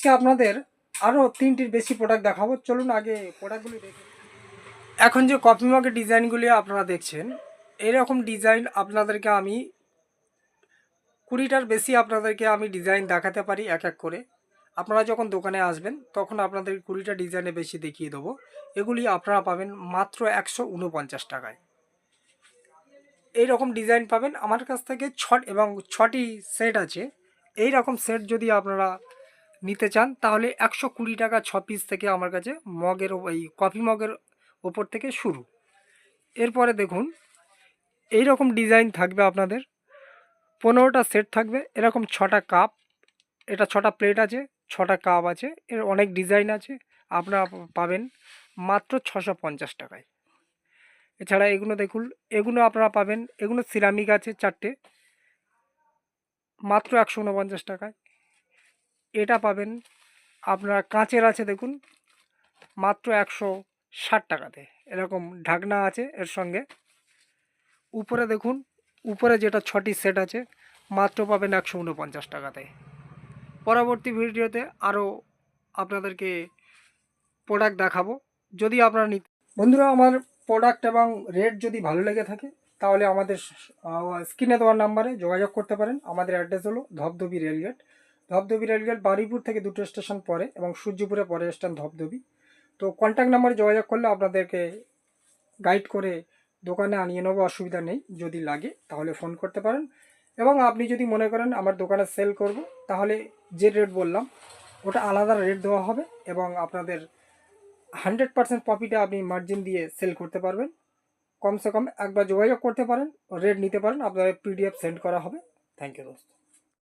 আজকে আপনাদের আরও 3টির বেশি প্রোডাক্ট দেখাবো। চলুন আগে প্রোডাক্টগুলি দেখে। এখন যে কফি মগের ডিজাইনগুলি আপনারা দেখছেন, এরকম ডিজাইন আপনাদেরকে আমি 20টার বেশি আপনাদেরকে আমি ডিজাইন দেখাতে পারি এক এক করে। আপনারা যখন দোকানে আসবেন তখন আপনাদের 20টা ডিজাইনে বেশি দেখিয়ে দেবো। এগুলি আপনারা পাবেন মাত্র 149 টাকায়। এই রকম ডিজাইন পাবেন আমার কাছ থেকে এবং 6টি সেট আছে। এই রকম সেট যদি আপনারা নিতে চান তাহলে 120 টাকা 6 পিস থেকে আমার কাছে মগের এই কফি মগের ওপর থেকে শুরু। এরপরে দেখুন এই রকম ডিজাইন থাকবে আপনাদের 15টা সেট থাকবে। এরকম 6টা কাপ, এটা 6টা প্লেট আছে, 6টা কাপ আছে, এর অনেক ডিজাইন আছে। আপনারা পাবেন মাত্র 650 টাকায়। এছাড়া এগুলো দেখুন, এগুলো আপনারা পাবেন, এগুলো সিরামিক আছে 4টে, মাত্র 149 টাকায়। এটা পাবেন আপনারা কাঁচের আছে দেখুন, মাত্র 160 টাকাতে। এরকম ঢাকনা আছে এর সঙ্গে। উপরে দেখুন, উপরে যেটা 6টি সেট আছে মাত্র পাবেন 149 টাকাতে। পরবর্তী ভিডিওতে আরও আপনাদেরকে প্রোডাক্ট দেখাবো। যদি আপনারা বন্ধুরা আমার প্রোডাক্ট এবং রেট যদি ভালো লেগে থাকে তাহলে আমাদের স্ক্রিনে দেওয়ার নাম্বারে যোগাযোগ করতে পারেন। আমাদের অ্যাড্রেস হলো ধবধবি রেলগেট। ধবধবি রেলগেট বারুইপুর থেকে 2টো স্টেশন পরে এবং সূর্যপুরে পরে স্টেশন ধবধবি। তো কন্ট্যাক্ট নাম্বারে যোগাযোগ করলে আপনাদেরকে গাইড করে দোকানে আনিয়ে নেবো, অসুবিধা নেই। যদি লাগে তাহলে ফোন করতে পারেন। এবং আপনি যদি মনে করেন আমার দোকানে সেল করব তাহলে যে রেট বললাম ওটা আলাদা রেট দেওয়া হবে এবং আপনাদের 100% প্রফিটে আপনি মার্জিন দিয়ে সেল করতে পারবেন। কমসে কম একবার যোগাযোগ করতে পারেন, রেট নিতে পারেন, আপনাদের PDF সেন্ড করা হবে। থ্যাংক ইউ দোস্ত।